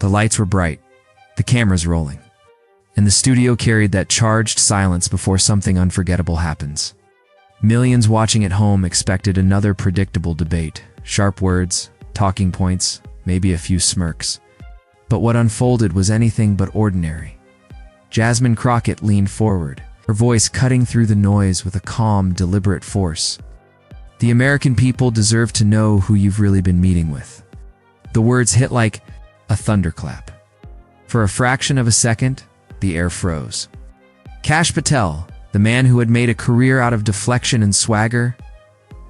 The lights were bright, the cameras rolling, and the studio carried that charged silence before something unforgettable happens. Millions watching at home expected another predictable debate, sharp words, talking points, maybe a few smirks. But what unfolded was anything but ordinary. Jasmine Crockett leaned forward, her voice cutting through the noise with a calm, deliberate force. The American people deserve to know who you've really been meeting with. The words hit like a thunderclap. For a fraction of a second, the air froze. Kash Patel, the man who had made a career out of deflection and swagger,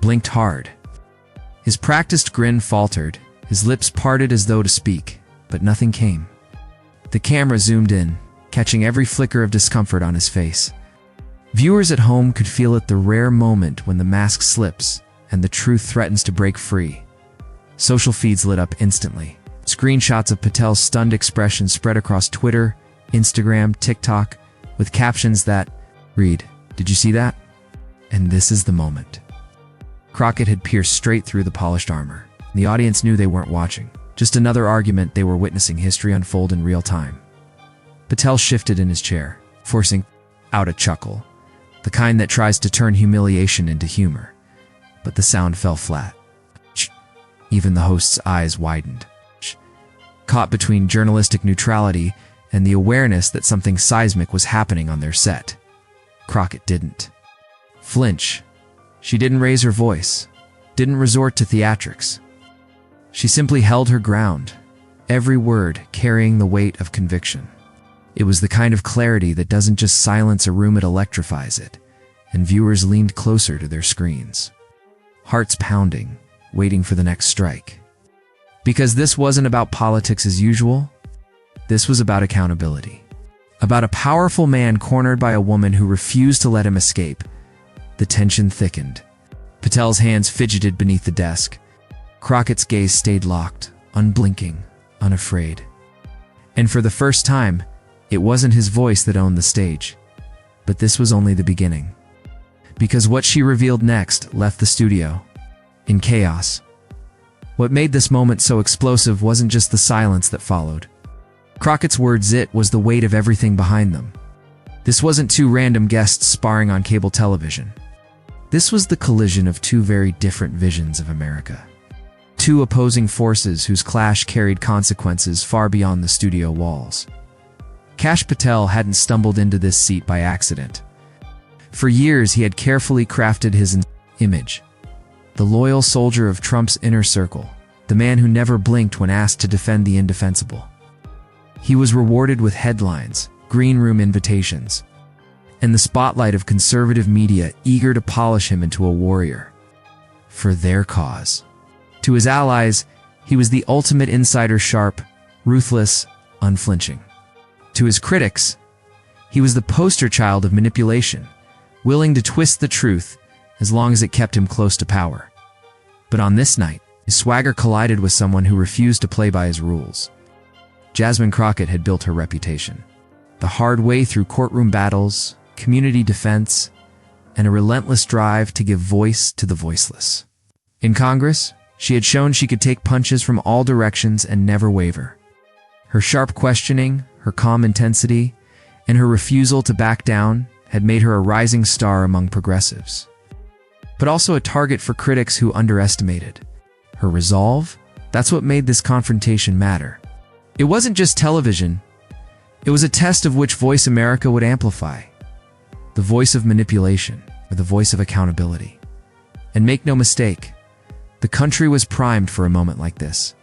blinked hard. His practiced grin faltered, his lips parted as though to speak, but nothing came. The camera zoomed in, catching every flicker of discomfort on his face. Viewers at home could feel it, the rare moment when the mask slips and the truth threatens to break free. Social feeds lit up instantly. Screenshots of Patel's stunned expression spread across Twitter, Instagram, TikTok, with captions that read, "Did you see that?" And this is the moment. Crockett had pierced straight through the polished armor. The audience knew they weren't watching. Just another argument, they were witnessing history unfold in real time. Patel shifted in his chair, forcing out a chuckle, the kind that tries to turn humiliation into humor. But the sound fell flat. Even the host's eyes widened. Caught between journalistic neutrality and the awareness that something seismic was happening on their set. Crockett didn't flinch. She didn't raise her voice, didn't resort to theatrics. She simply held her ground, every word carrying the weight of conviction. It was the kind of clarity that doesn't just silence a room, it electrifies it, and viewers leaned closer to their screens, hearts pounding, waiting for the next strike. Because this wasn't about politics as usual, this was about accountability. About a powerful man cornered by a woman who refused to let him escape. The tension thickened. Patel's hands fidgeted beneath the desk. Crockett's gaze stayed locked, unblinking, unafraid. And for the first time, it wasn't his voice that owned the stage. But this was only the beginning. Because what she revealed next left the studio in chaos. What made this moment so explosive wasn't just the silence that followed. Crockett's words, it was the weight of everything behind them. This wasn't two random guests sparring on cable television. This was the collision of two very different visions of America. Two opposing forces whose clash carried consequences far beyond the studio walls. Kash Patel hadn't stumbled into this seat by accident. For years, he had carefully crafted his image. The loyal soldier of Trump's inner circle, the man who never blinked when asked to defend the indefensible. He was rewarded with headlines, green room invitations, and the spotlight of conservative media eager to polish him into a warrior for their cause. To his allies, he was the ultimate insider, sharp, ruthless, unflinching. To his critics, he was the poster child of manipulation, willing to twist the truth as long as it kept him close to power. But on this night, his swagger collided with someone who refused to play by his rules. Jasmine Crockett had built her reputation the hard way through courtroom battles, community defense, and a relentless drive to give voice to the voiceless. In Congress, she had shown she could take punches from all directions and never waver. Her sharp questioning, her calm intensity, and her refusal to back down had made her a rising star among progressives. But also a target for critics who underestimated her resolve. That's what made this confrontation matter. It wasn't just television. It was a test of which voice America would amplify. The voice of manipulation or the voice of accountability. And make no mistake, the country was primed for a moment like this.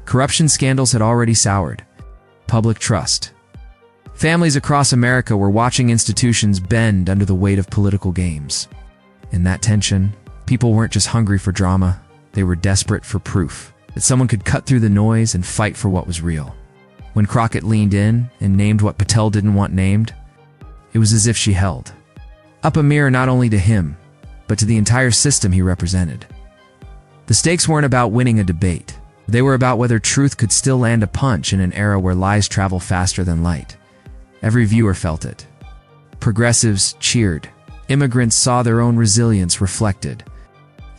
Corruption scandals had already soured public trust. Families across America were watching institutions bend under the weight of political games. In that tension, people weren't just hungry for drama, they were desperate for proof that someone could cut through the noise and fight for what was real. When Crockett leaned in and named what Patel didn't want named, it was as if she held up a mirror not only to him, but to the entire system he represented. The stakes weren't about winning a debate. They were about whether truth could still land a punch in an era where lies travel faster than light. Every viewer felt it. Progressives cheered. Immigrants saw their own resilience reflected.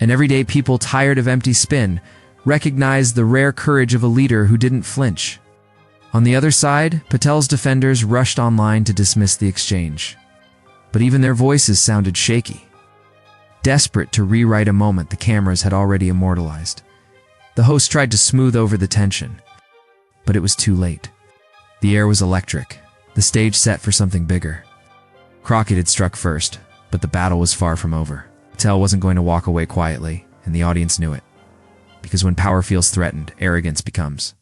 And everyday people tired of empty spin recognized the rare courage of a leader who didn't flinch. On the other side, Patel's defenders rushed online to dismiss the exchange. But even their voices sounded shaky. Desperate to rewrite a moment the cameras had already immortalized, the host tried to smooth over the tension. But it was too late. The air was electric, the stage set for something bigger. Crockett had struck first, but the battle was far from over. Patel wasn't going to walk away quietly, and the audience knew it. Because when power feels threatened, arrogance becomes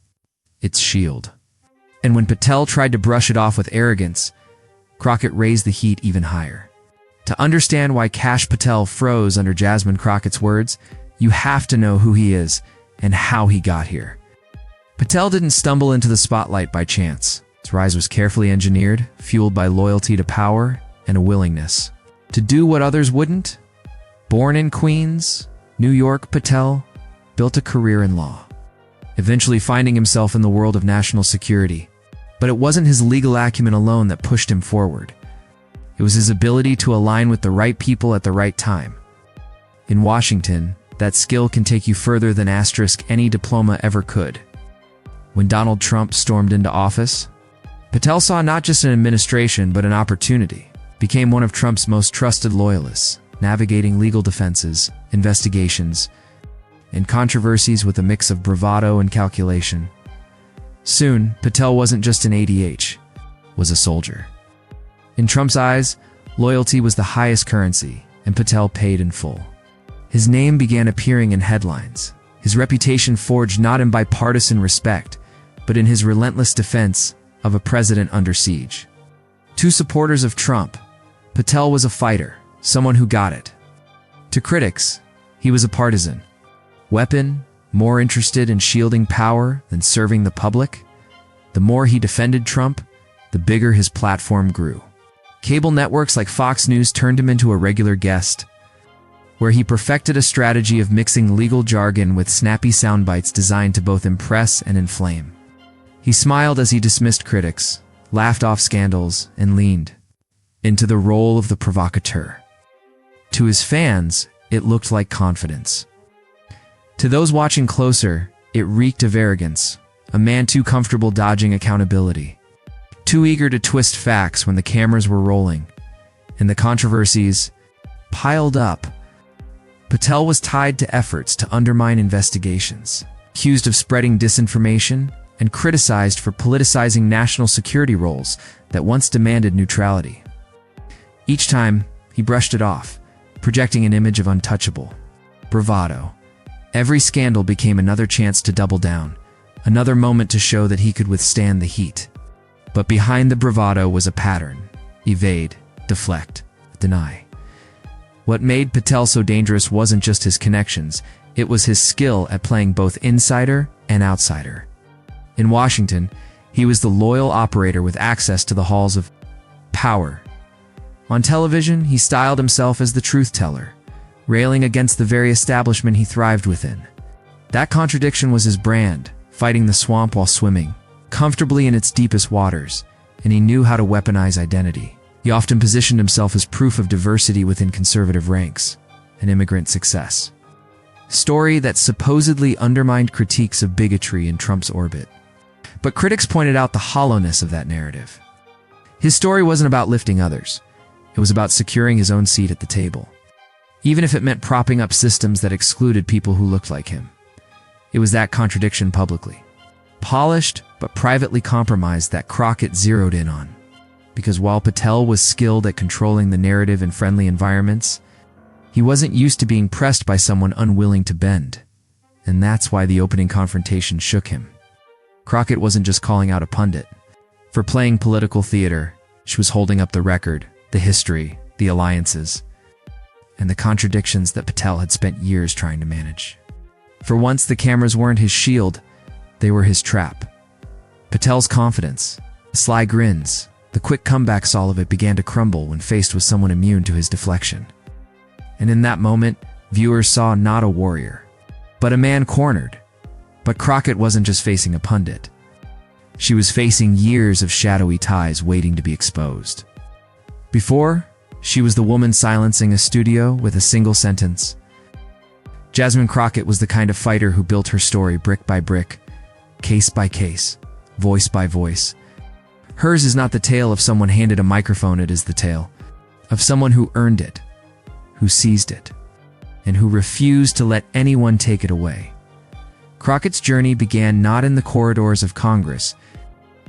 its shield. And when Patel tried to brush it off with arrogance, Crockett raised the heat even higher. To understand why Kash Patel froze under Jasmine Crockett's words, you have to know who he is and how he got here. Patel didn't stumble into the spotlight by chance. His rise was carefully engineered, fueled by loyalty to power and a willingness to do what others wouldn't. Born in Queens, New York, Patel built a career in law, eventually finding himself in the world of national security. But it wasn't his legal acumen alone that pushed him forward. It was his ability to align with the right people at the right time. In Washington, that skill can take you further than any diploma ever could. When Donald Trump stormed into office, Patel saw not just an administration but an opportunity. Became one of Trump's most trusted loyalists, navigating legal defenses, investigations, and controversies with a mix of bravado and calculation. Soon, Patel wasn't just an ADH, was a soldier. In Trump's eyes, loyalty was the highest currency, and Patel paid in full. His name began appearing in headlines, his reputation forged not in bipartisan respect, but in his relentless defense of a president under siege. To supporters of Trump, Patel was a fighter, someone who got it. To critics, he was a partisan. Weapon, more interested in shielding power than serving the public. The more he defended Trump, the bigger his platform grew. Cable networks like Fox News turned him into a regular guest, where he perfected a strategy of mixing legal jargon with snappy soundbites designed to both impress and inflame. He smiled as he dismissed critics, laughed off scandals, and leaned into the role of the provocateur. To his fans, it looked like confidence. To those watching closer, it reeked of arrogance, a man too comfortable dodging accountability, too eager to twist facts when the cameras were rolling, and the controversies piled up. Patel was tied to efforts to undermine investigations, accused of spreading disinformation, and criticized for politicizing national security roles that once demanded neutrality. Each time, he brushed it off, projecting an image of untouchable bravado. Every scandal became another chance to double down, another moment to show that he could withstand the heat. But behind the bravado was a pattern: evade, deflect, deny. What made Patel so dangerous wasn't just his connections, it was his skill at playing both insider and outsider. In Washington, he was the loyal operator with access to the halls of power. On television, he styled himself as the truth teller, railing against the very establishment he thrived within. That contradiction was his brand, fighting the swamp while swimming comfortably in its deepest waters, and he knew how to weaponize identity. He often positioned himself as proof of diversity within conservative ranks, an immigrant success story that supposedly undermined critiques of bigotry in Trump's orbit. But critics pointed out the hollowness of that narrative. His story wasn't about lifting others. It was about securing his own seat at the table, even if it meant propping up systems that excluded people who looked like him. It was that contradiction publicly polished but privately compromised that Crockett zeroed in on. Because while Patel was skilled at controlling the narrative in friendly environments, he wasn't used to being pressed by someone unwilling to bend. And that's why the opening confrontation shook him. Crockett wasn't just calling out a pundit. For playing political theater, she was holding up the record, the history, the alliances, and the contradictions that Patel had spent years trying to manage. For once, the cameras weren't his shield, they were his trap. Patel's confidence, the sly grins, the quick comebacks, all of it began to crumble when faced with someone immune to his deflection. And in that moment, viewers saw not a warrior, but a man cornered. But Crockett wasn't just facing a pundit. She was facing years of shadowy ties waiting to be exposed. Before, she was the woman silencing a studio with a single sentence. Jasmine Crockett was the kind of fighter who built her story brick by brick, case by case, voice by voice. Hers is not the tale of someone handed a microphone, it is the tale of someone who earned it, who seized it, and who refused to let anyone take it away. Crockett's journey began not in the corridors of Congress,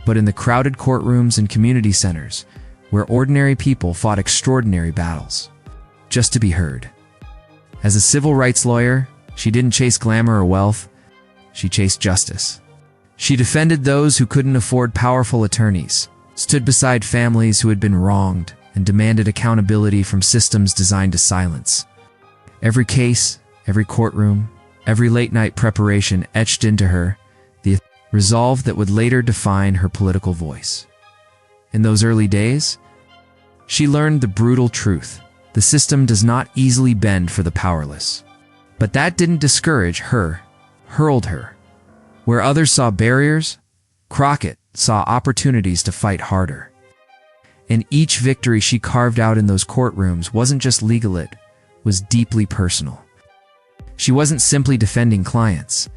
but in the crowded courtrooms and community centers, where ordinary people fought extraordinary battles, just to be heard. As a civil rights lawyer, she didn't chase glamour or wealth, she chased justice. She defended those who couldn't afford powerful attorneys, stood beside families who had been wronged, and demanded accountability from systems designed to silence. Every case, every courtroom, every late-night preparation etched into her the resolve that would later define her political voice. In those early days, she learned the brutal truth: the system does not easily bend for the powerless. But that didn't discourage her, hurled her. Where others saw barriers, Crockett saw opportunities to fight harder. And each victory she carved out in those courtrooms wasn't just legal, it was deeply personal. She wasn't simply defending clients.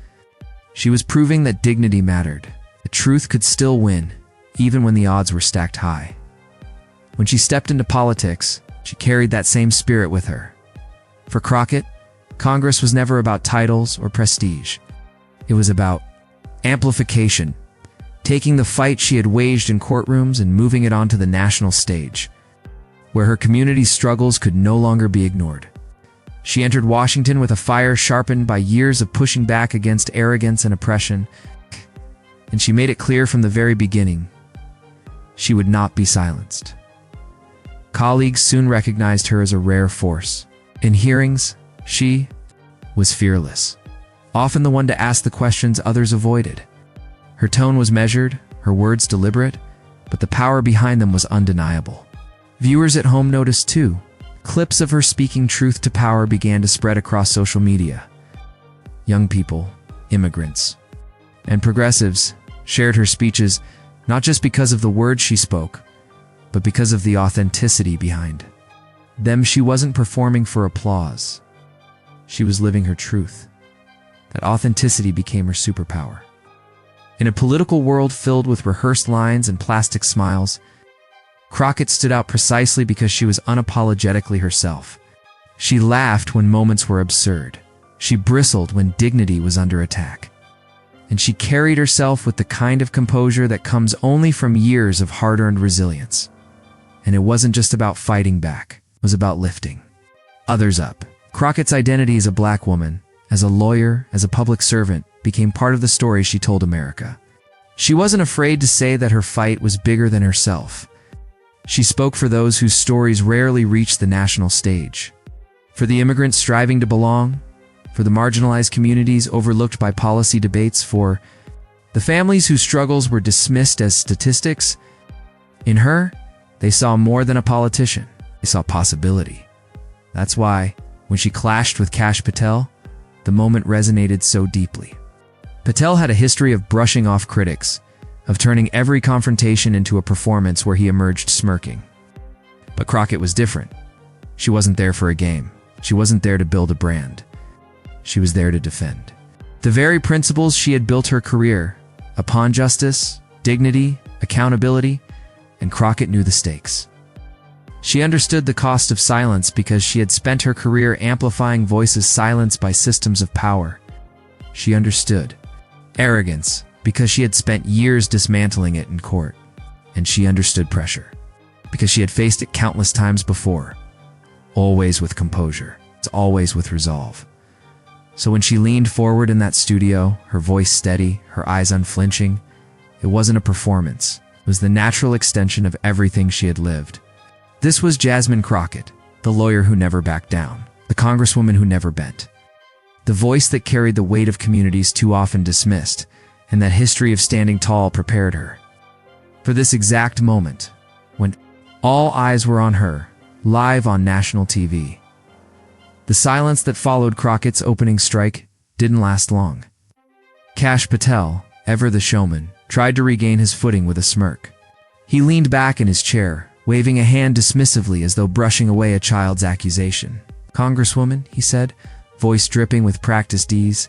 She was proving that dignity mattered. The truth could still win, even when the odds were stacked high. When she stepped into politics, she carried that same spirit with her. For Crockett, Congress was never about titles or prestige. It was about amplification, taking the fight she had waged in courtrooms and moving it onto the national stage, where her community's struggles could no longer be ignored. She entered Washington with a fire sharpened by years of pushing back against arrogance and oppression, and she made it clear from the very beginning, she would not be silenced. Colleagues soon recognized her as a rare force. In hearings, she was fearless, often the one to ask the questions others avoided. Her tone was measured, her words deliberate, but the power behind them was undeniable. Viewers at home noticed too. Clips of her speaking truth to power began to spread across social media. Young people, immigrants, and progressives shared her speeches not just because of the words she spoke, but because of the authenticity behind them. She wasn't performing for applause. She was living her truth. That authenticity became her superpower. In a political world filled with rehearsed lines and plastic smiles, Crockett stood out precisely because she was unapologetically herself. She laughed when moments were absurd. She bristled when dignity was under attack. And she carried herself with the kind of composure that comes only from years of hard-earned resilience. And it wasn't just about fighting back. It was about lifting others up. Crockett's identity as a black woman, as a lawyer, as a public servant, became part of the story she told America. She wasn't afraid to say that her fight was bigger than herself. She spoke for those whose stories rarely reach the national stage. For the immigrants striving to belong, for the marginalized communities overlooked by policy debates, for the families whose struggles were dismissed as statistics. In her, they saw more than a politician. They saw possibility. That's why, when she clashed with Kash Patel, the moment resonated so deeply. Patel had a history of brushing off critics, of turning every confrontation into a performance where he emerged smirking. But Crockett was different. She wasn't there for a game. She wasn't there to build a brand. She was there to defend the very principles she had built her career upon: justice, dignity, accountability, and Crockett knew the stakes. She understood the cost of silence because she had spent her career amplifying voices silenced by systems of power. She understood arrogance because she had spent years dismantling it in court. And she understood pressure because she had faced it countless times before, always with composure, always with resolve. So when she leaned forward in that studio, her voice steady, her eyes unflinching, it wasn't a performance. It was the natural extension of everything she had lived. This was Jasmine Crockett, the lawyer who never backed down, the congresswoman who never bent, the voice that carried the weight of communities too often dismissed, and that history of standing tall prepared her for this exact moment, when all eyes were on her, live on national TV. The silence that followed Crockett's opening strike didn't last long. Kash Patel, ever the showman, tried to regain his footing with a smirk. He leaned back in his chair, waving a hand dismissively as though brushing away a child's accusation. "Congresswoman," he said, voice dripping with practiced ease,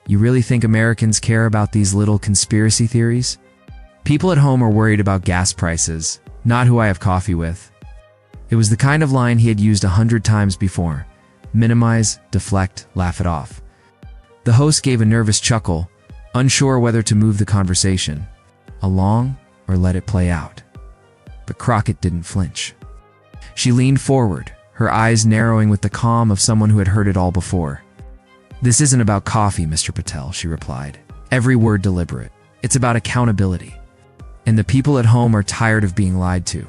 "you really think Americans care about these little conspiracy theories? People at home are worried about gas prices, not who I have coffee with. It was the kind of line he had used 100 times before. Minimize, deflect, laugh it off. The host gave a nervous chuckle, unsure whether to move the conversation along or let it play out. But Crockett didn't flinch. She leaned forward, her eyes narrowing with the calm of someone who had heard it all before. "This isn't about coffee, Mr. Patel," she replied, every word deliberate. "It's about accountability. And the people at home are tired of being lied to."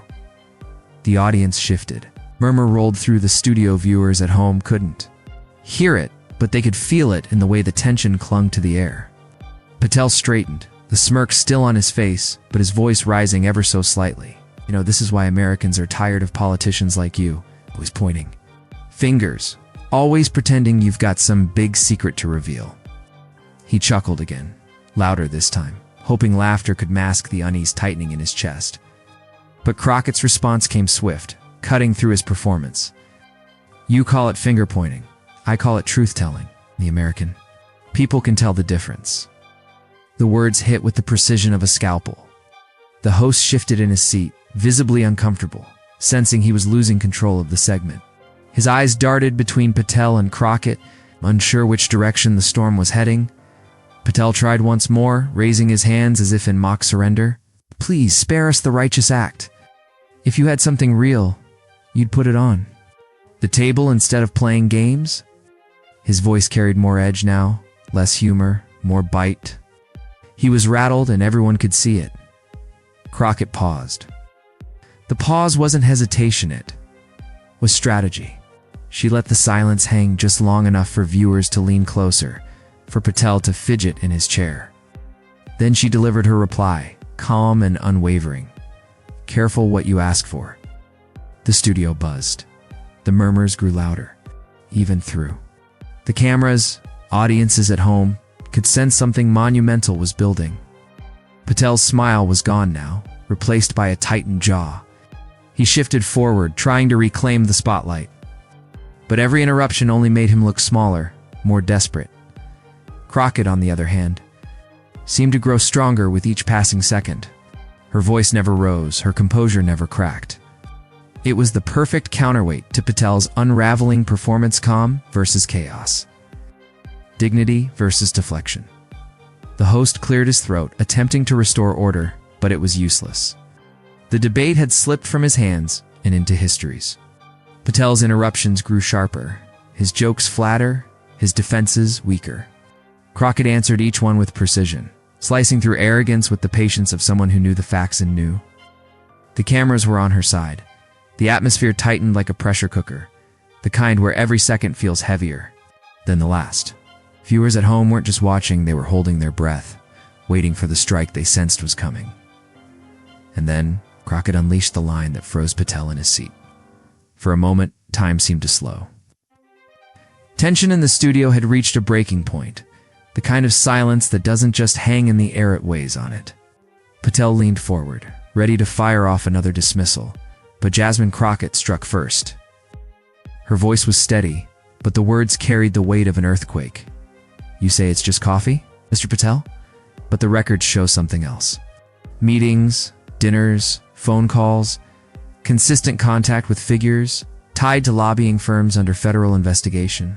The audience shifted. Murmur rolled through the studio. Viewers at home couldn't hear it, but they could feel it in the way the tension clung to the air. Patel straightened, the smirk still on his face, but his voice rising ever so slightly. "You know, this is why Americans are tired of politicians like you," always pointing fingers, always pretending you've got some big secret to reveal. He chuckled again, louder this time, hoping laughter could mask the unease tightening in his chest. But Crockett's response came swift, cutting through his performance. "You call it finger-pointing. I call it truth-telling, the American. People can tell the difference." The words hit with the precision of a scalpel. The host shifted in his seat, visibly uncomfortable, sensing he was losing control of the segment. His eyes darted between Patel and Crockett, unsure which direction the storm was heading. Patel tried once more, raising his hands as if in mock surrender. "Please, spare us the righteous act. If you had something real, you'd put it on the table instead of playing games." His voice carried more edge now, less humor, more bite. He was rattled and everyone could see it. Crockett paused. The pause wasn't hesitation, it was strategy. She let the silence hang just long enough for viewers to lean closer, for Patel to fidget in his chair. Then she delivered her reply, calm and unwavering. "Careful what you ask for." The studio buzzed. The murmurs grew louder, even through the cameras. Audiences at home could sense something monumental was building. Patel's smile was gone now, replaced by a tightened jaw. He shifted forward, trying to reclaim the spotlight. But every interruption only made him look smaller, more desperate. Crockett, on the other hand, seemed to grow stronger with each passing second. Her voice never rose, her composure never cracked. It was the perfect counterweight to Patel's unraveling performance, calm versus chaos. Dignity versus deflection. The host cleared his throat, attempting to restore order, but it was useless. The debate had slipped from his hands and into history's. Patel's interruptions grew sharper, his jokes flatter, his defenses weaker. Crockett answered each one with precision, slicing through arrogance with the patience of someone who knew the facts and knew. The cameras were on her side. The atmosphere tightened like a pressure cooker, the kind where every second feels heavier than the last. Viewers at home weren't just watching, they were holding their breath, waiting for the strike they sensed was coming. And then Crockett unleashed the line that froze Patel in his seat. For a moment, time seemed to slow. Tension in the studio had reached a breaking point, the kind of silence that doesn't just hang in the air, it weighs on it. Patel leaned forward, ready to fire off another dismissal, but Jasmine Crockett struck first. Her voice was steady, but the words carried the weight of an earthquake. "You say it's just coffee, Mr. Patel?" But the records show something else. Meetings, dinners, phone calls, consistent contact with figures tied to lobbying firms under federal investigation.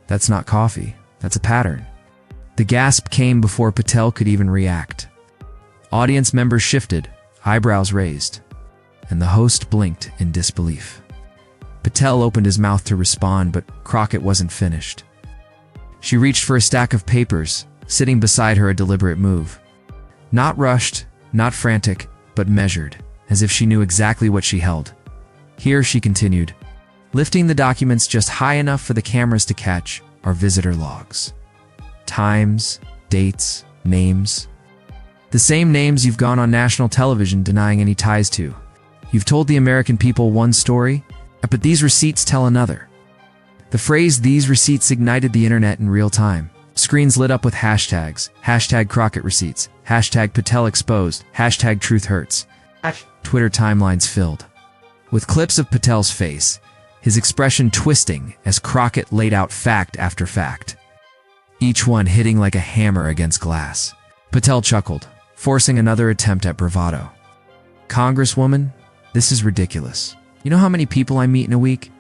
That's not coffee, that's a pattern. The gasp came before Patel could even react. Audience members shifted, eyebrows raised, and the host blinked in disbelief. Patel opened his mouth to respond, but Crockett wasn't finished. She reached for a stack of papers, sitting beside her, a deliberate move. Not rushed, not frantic, but measured, as if she knew exactly what she held. "Here," she continued, lifting the documents just high enough for the cameras to catch, "are visitor logs. Times, dates, names. The same names you've gone on national television denying any ties to. You've told the American people one story, but these receipts tell another." The phrase "these receipts" ignited the internet in real time. Screens lit up with hashtags, hashtag Crockett receipts, hashtag Patel exposed, hashtag truth hurts. Twitter timelines filled with clips of Patel's face, his expression twisting as Crockett laid out fact after fact, each one hitting like a hammer against glass. Patel chuckled, forcing another attempt at bravado. "Congresswoman, this is ridiculous. You know how many people I meet in a week?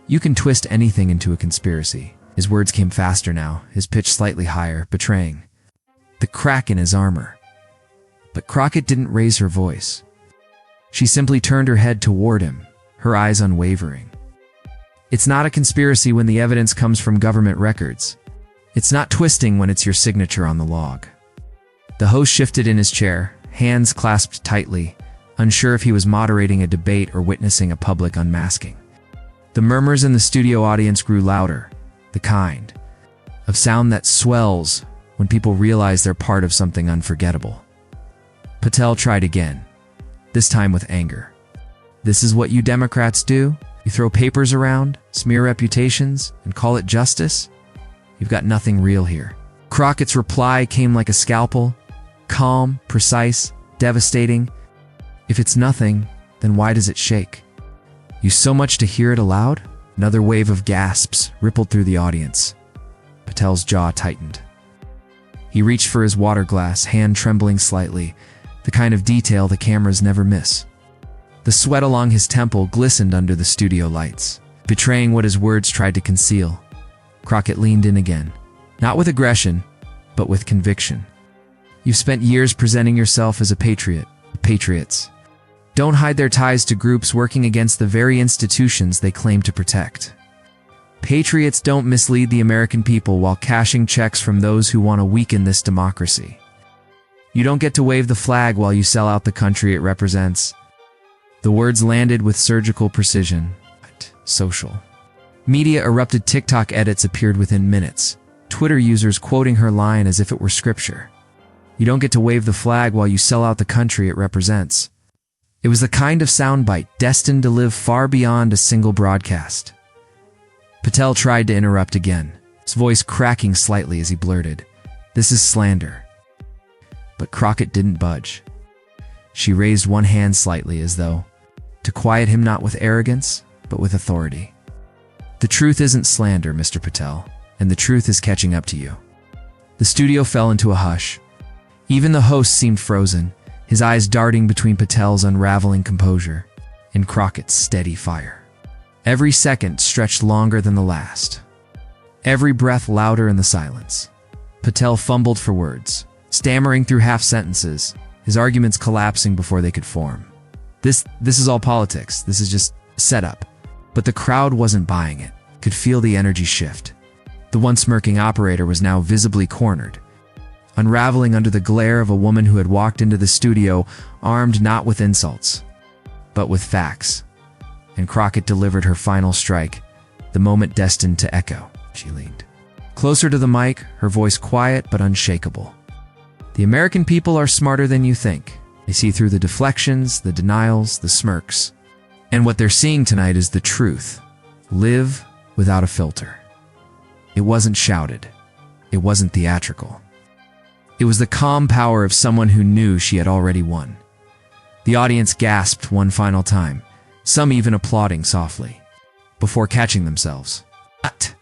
You can twist anything into a conspiracy." His words came faster now, his pitch slightly higher, betraying the crack in his armor. But Crockett didn't raise her voice. She simply turned her head toward him, her eyes unwavering. "It's not a conspiracy when the evidence comes from government records. It's not twisting when it's your signature on the log." The host shifted in his chair, hands clasped tightly, unsure if he was moderating a debate or witnessing a public unmasking. The murmurs in the studio audience grew louder, the kind of sound that swells when people realize they're part of something unforgettable. Patel tried again, this time with anger. "This is what you Democrats do? You throw papers around, smear reputations, and call it justice? You've got nothing real here." Crockett's reply came like a scalpel, calm, precise, devastating. "If it's nothing, then why does it shake? You so much to hear it aloud?" Another wave of gasps rippled through the audience. Patel's jaw tightened. He reached for his water glass, hand trembling slightly, the kind of detail the cameras never miss. The sweat along his temple glistened under the studio lights, betraying what his words tried to conceal. Crockett leaned in again, not with aggression, but with conviction. "You've spent years presenting yourself as a patriot. Patriots don't hide their ties to groups working against the very institutions they claim to protect. Patriots don't mislead the American people while cashing checks from those who want to weaken this democracy. You don't get to wave the flag while you sell out the country it represents." The words landed with surgical precision. Social media erupted. TikTok edits appeared within minutes, Twitter users quoting her line as if it were scripture. "You don't get to wave the flag while you sell out the country it represents." It was the kind of soundbite destined to live far beyond a single broadcast. Patel tried to interrupt again, his voice cracking slightly as he blurted, "This is slander." But Crockett didn't budge. She raised one hand slightly as though to quiet him, not with arrogance, but with authority. "The truth isn't slander, Mr. Patel, and the truth is catching up to you." The studio fell into a hush. Even the host seemed frozen, his eyes darting between Patel's unraveling composure and Crockett's steady fire. Every second stretched longer than the last, every breath louder in the silence. Patel fumbled for words, stammering through half sentences, his arguments collapsing before they could form. This is all politics. This is just a setup." But the crowd wasn't buying it, could feel the energy shift. The once smirking operator was now visibly cornered, unraveling under the glare of a woman who had walked into the studio armed not with insults, but with facts. And Crockett delivered her final strike, the moment destined to echo. She leaned closer to the mic, her voice quiet but unshakable. "The American people are smarter than you think. They see through the deflections, the denials, the smirks. And what they're seeing tonight is the truth. Live without a filter." It wasn't shouted. It wasn't theatrical. It was the calm power of someone who knew she had already won. The audience gasped one final time, some even applauding softly, before catching themselves. "What?"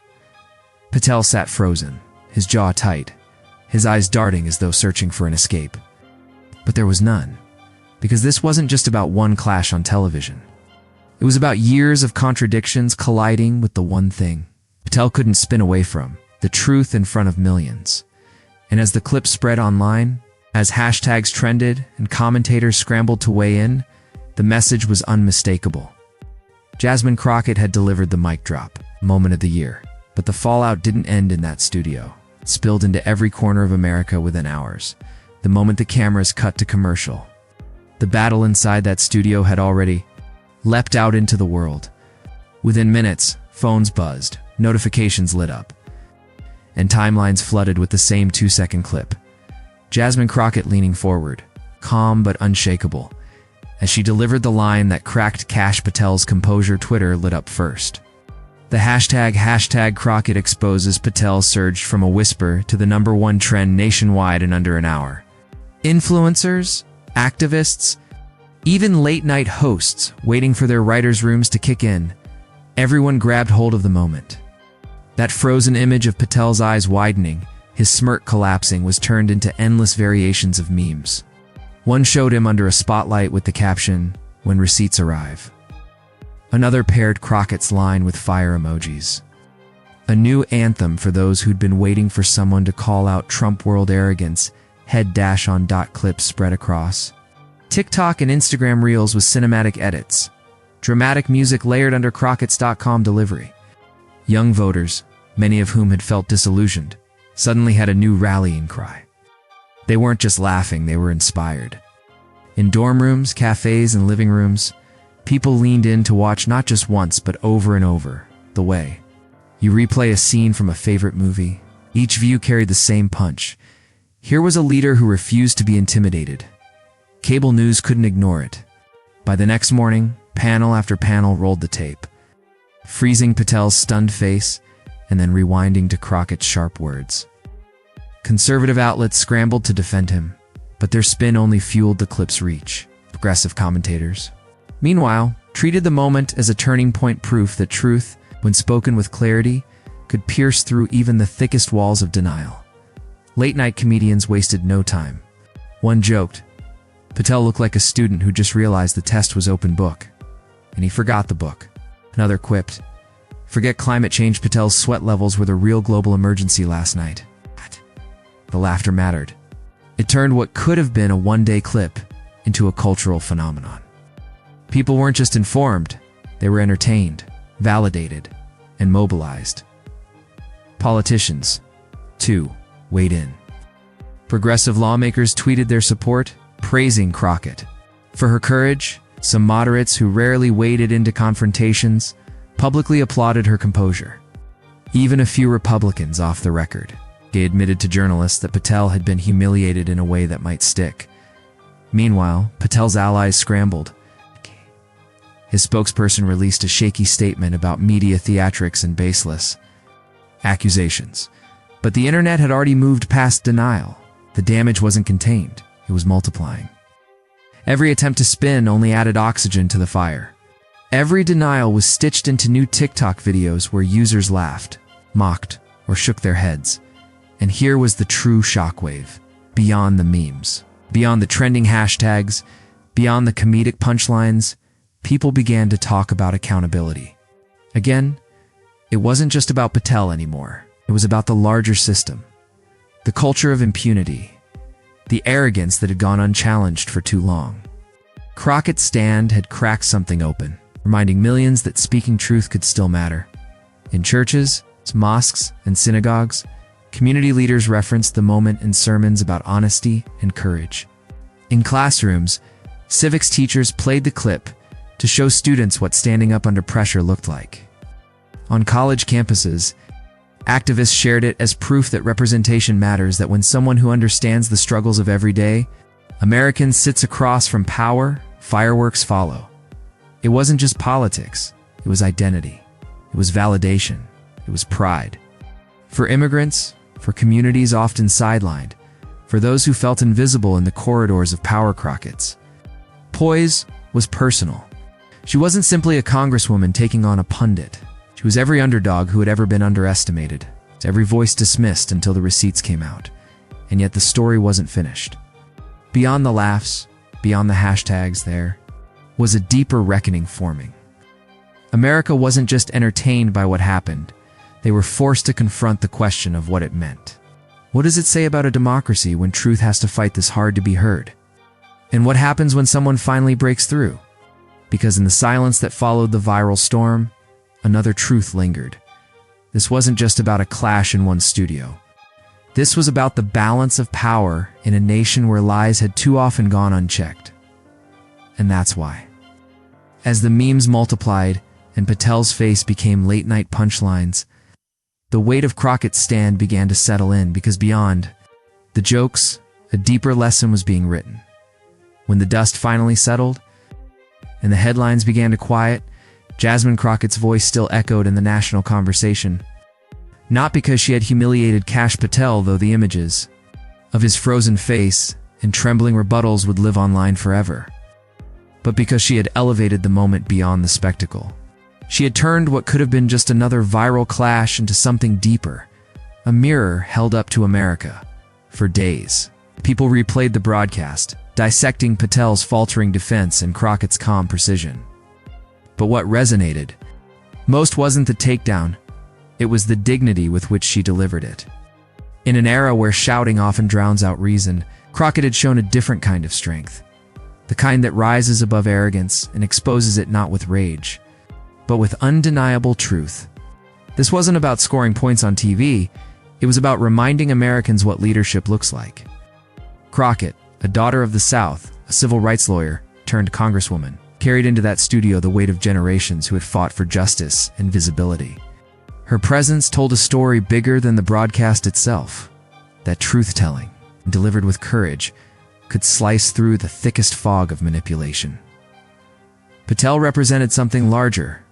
Patel sat frozen, his jaw tight, his eyes darting as though searching for an escape. But there was none, because this wasn't just about one clash on television. It was about years of contradictions colliding with the one thing Patel couldn't spin away from, the truth in front of millions. And as the clip spread online, as hashtags trended and commentators scrambled to weigh in, the message was unmistakable. Jasmine Crockett had delivered the mic drop, moment of the year. But the fallout didn't end in that studio. It spilled into every corner of America within hours, the moment the cameras cut to commercial. The battle inside that studio had already leapt out into the world. Within minutes, phones buzzed, notifications lit up, and timelines flooded with the same 2-second clip. Jasmine Crockett leaning forward, calm but unshakable. As she delivered the line that cracked Kash Patel's composure, Twitter lit up first. The hashtag Crockett exposes Patel surged from a whisper to the #1 trend nationwide in under an hour. Influencers, activists, even late-night hosts waiting for their writers' rooms to kick in, everyone grabbed hold of the moment. That frozen image of Patel's eyes widening, his smirk collapsing, was turned into endless variations of memes. One showed him under a spotlight with the caption, "When receipts arrive." Another paired Crockett's line with fire emojis. A new anthem for those who'd been waiting for someone to call out Trump world arrogance, head-on clips spread across. TikTok and Instagram Reels with cinematic edits. Dramatic music layered under Crockett's.com delivery. Young voters, many of whom had felt disillusioned, suddenly had a new rallying cry. They weren't just laughing, they were inspired. In dorm rooms, cafes, and living rooms, people leaned in to watch not just once, but over and over, the way you replay a scene from a favorite movie. Each view carried the same punch. Here was a leader who refused to be intimidated. Cable news couldn't ignore it. By the next morning, panel after panel rolled the tape, freezing Patel's stunned face and then rewinding to Crockett's sharp words. Conservative outlets scrambled to defend him, but their spin only fueled the clip's reach. Progressive commentators, meanwhile, treated the moment as a turning point, proof that truth, when spoken with clarity, could pierce through even the thickest walls of denial. Late-night comedians wasted no time. One joked, Patel looked like a student who just realized the test was open book, and he forgot the book. Another quipped, forget climate change, Patel's sweat levels were the real global emergency last night. The laughter mattered. It turned what could have been a one-day clip into a cultural phenomenon. People weren't just informed, they were entertained, validated, and mobilized. Politicians, too, weighed in. Progressive lawmakers tweeted their support, praising Crockett for her courage. Some moderates who rarely waded into confrontations publicly applauded her composure. Even a few Republicans, off the record, admitted to journalists that Patel had been humiliated in a way that might stick. Meanwhile, Patel's allies scrambled. His spokesperson released a shaky statement about media theatrics and baseless accusations. But the internet had already moved past denial. The damage wasn't contained, it was multiplying. Every attempt to spin only added oxygen to the fire. Every denial was stitched into new TikTok videos where users laughed, mocked, or shook their heads. And here was the true shockwave, beyond the memes, beyond the trending hashtags, beyond the comedic punchlines. People began to talk about accountability. Again, it wasn't just about Patel anymore. It was about the larger system, the culture of impunity, the arrogance that had gone unchallenged for too long. Crockett's stand had cracked something open, reminding millions that speaking truth could still matter. In churches, mosques, and synagogues, community leaders referenced the moment in sermons about honesty and courage. In classrooms, civics teachers played the clip to show students what standing up under pressure looked like. On college campuses, activists shared it as proof that representation matters, that when someone who understands the struggles of everyday Americans sits across from power, fireworks follow. It wasn't just politics, it was identity, it was validation, it was pride. For immigrants, for communities often sidelined, for those who felt invisible in the corridors of power, Crockett's poise was personal. She wasn't simply a congresswoman taking on a pundit. She was every underdog who had ever been underestimated, every voice dismissed until the receipts came out. And yet the story wasn't finished. Beyond the laughs, beyond the hashtags, there was a deeper reckoning forming. America wasn't just entertained by what happened. They were forced to confront the question of what it meant. What does it say about a democracy when truth has to fight this hard to be heard? And what happens when someone finally breaks through? Because in the silence that followed the viral storm, another truth lingered. This wasn't just about a clash in one studio. This was about the balance of power in a nation where lies had too often gone unchecked. And that's why. As the memes multiplied and Patel's face became late-night punchlines, the weight of Crockett's stand began to settle in, because beyond the jokes, a deeper lesson was being written. When the dust finally settled and the headlines began to quiet, Jasmine Crockett's voice still echoed in the national conversation. Not because she had humiliated Kash Patel, though the images of his frozen face and trembling rebuttals would live online forever, but because she had elevated the moment beyond the spectacle. She had turned what could have been just another viral clash into something deeper, a mirror held up to America. For days, people replayed the broadcast, dissecting Patel's faltering defense and Crockett's calm precision. But what resonated most wasn't the takedown, it was the dignity with which she delivered it. In an era where shouting often drowns out reason, Crockett had shown a different kind of strength. The kind that rises above arrogance and exposes it not with rage, but with undeniable truth. This wasn't about scoring points on TV, it was about reminding Americans what leadership looks like. Crockett, a daughter of the South, a civil rights lawyer turned congresswoman, carried into that studio the weight of generations who had fought for justice and visibility. Her presence told a story bigger than the broadcast itself, that truth-telling, delivered with courage, could slice through the thickest fog of manipulation. Patel represented something larger,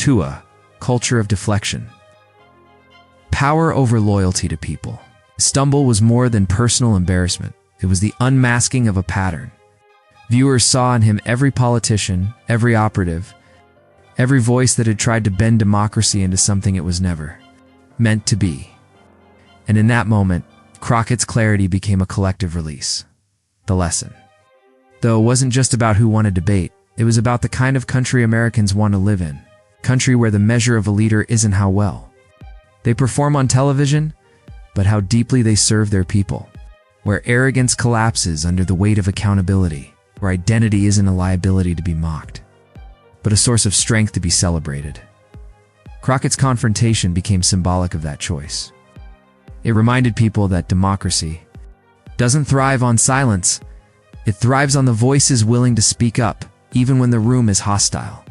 a culture of deflection. Power over loyalty to people. His stumble was more than personal embarrassment. It was the unmasking of a pattern. Viewers saw in him every politician, every operative, every voice that had tried to bend democracy into something it was never meant to be. And in that moment, Crockett's clarity became a collective release. The lesson. Though it wasn't just about who won a debate, it was about the kind of country Americans want to live in. A country where the measure of a leader isn't how well they perform on television, but how deeply they serve their people. Where arrogance collapses under the weight of accountability. Where identity isn't a liability to be mocked, but a source of strength to be celebrated. Crockett's confrontation became symbolic of that choice. It reminded people that democracy doesn't thrive on silence. It thrives on the voices willing to speak up, even when the room is hostile.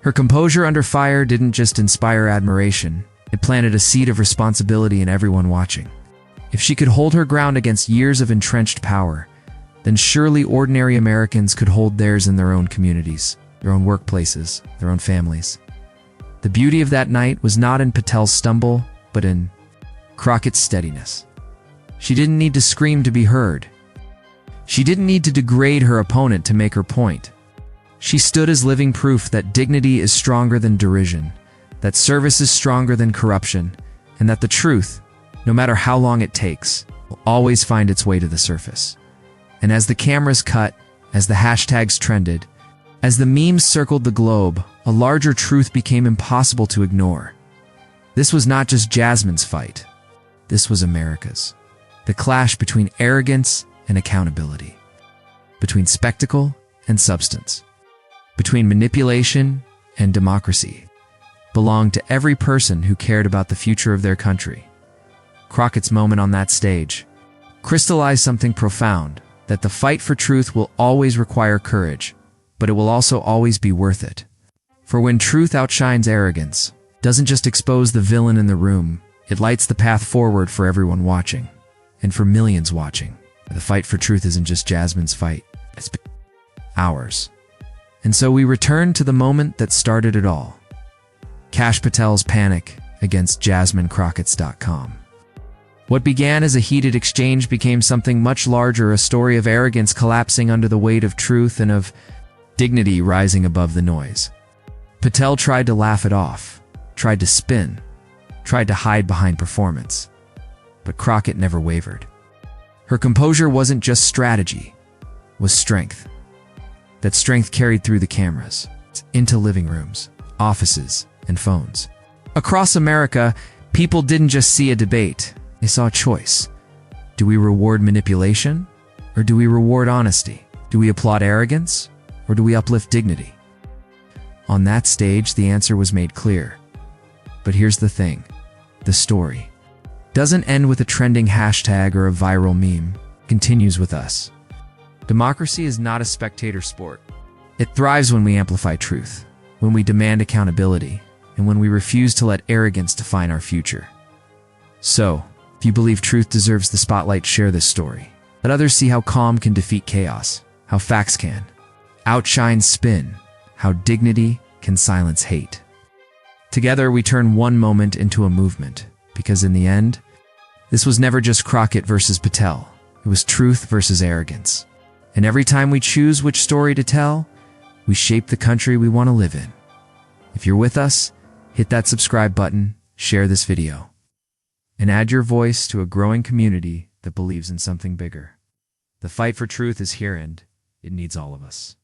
Her composure under fire didn't just inspire admiration, it planted a seed of responsibility in everyone watching. If she could hold her ground against years of entrenched power, then surely ordinary Americans could hold theirs in their own communities, their own workplaces, their own families. The beauty of that night was not in Patel's stumble, but in Crockett's steadiness. She didn't need to scream to be heard. She didn't need to degrade her opponent to make her point. She stood as living proof that dignity is stronger than derision, that service is stronger than corruption, and that the truth, no matter how long it takes, will always find its way to the surface. And as the cameras cut, as the hashtags trended, as the memes circled the globe, a larger truth became impossible to ignore. This was not just Jasmine's fight. This was America's. The clash between arrogance and accountability. Between spectacle and substance. Between manipulation and democracy. Belonged to every person who cared about the future of their country. Crockett's moment on that stage crystallized something profound, that the fight for truth will always require courage, but it will also always be worth it. For when truth outshines arrogance, it doesn't just expose the villain in the room, it lights the path forward for everyone watching, and for millions watching. The fight for truth isn't just Jasmine's fight, it's ours. And so we return to the moment that started it all. Kash Patel's panic against JasmineCrockett.com. What began as a heated exchange became something much larger, a story of arrogance collapsing under the weight of truth and of dignity rising above the noise. Patel tried to laugh it off, tried to spin, tried to hide behind performance. But Crockett never wavered. Her composure wasn't just strategy, it was strength. That strength carried through the cameras, into living rooms, offices, and phones. Across America, people didn't just see a debate. They saw a choice. Do we reward manipulation, or do we reward honesty? Do we applaud arrogance, or do we uplift dignity? On that stage, the answer was made clear. But here's the thing. The story doesn't end with a trending hashtag or a viral meme. It continues with us. Democracy is not a spectator sport. It thrives when we amplify truth, when we demand accountability, and when we refuse to let arrogance define our future. So, if you believe truth deserves the spotlight, share this story. Let others see how calm can defeat chaos, how facts can outshine spin, how dignity can silence hate. Together, we turn one moment into a movement, because in the end, this was never just Crockett versus Patel. It was truth versus arrogance. And every time we choose which story to tell, we shape the country we want to live in. If you're with us, hit that subscribe button, share this video, and add your voice to a growing community that believes in something bigger. The fight for truth is here and it needs all of us.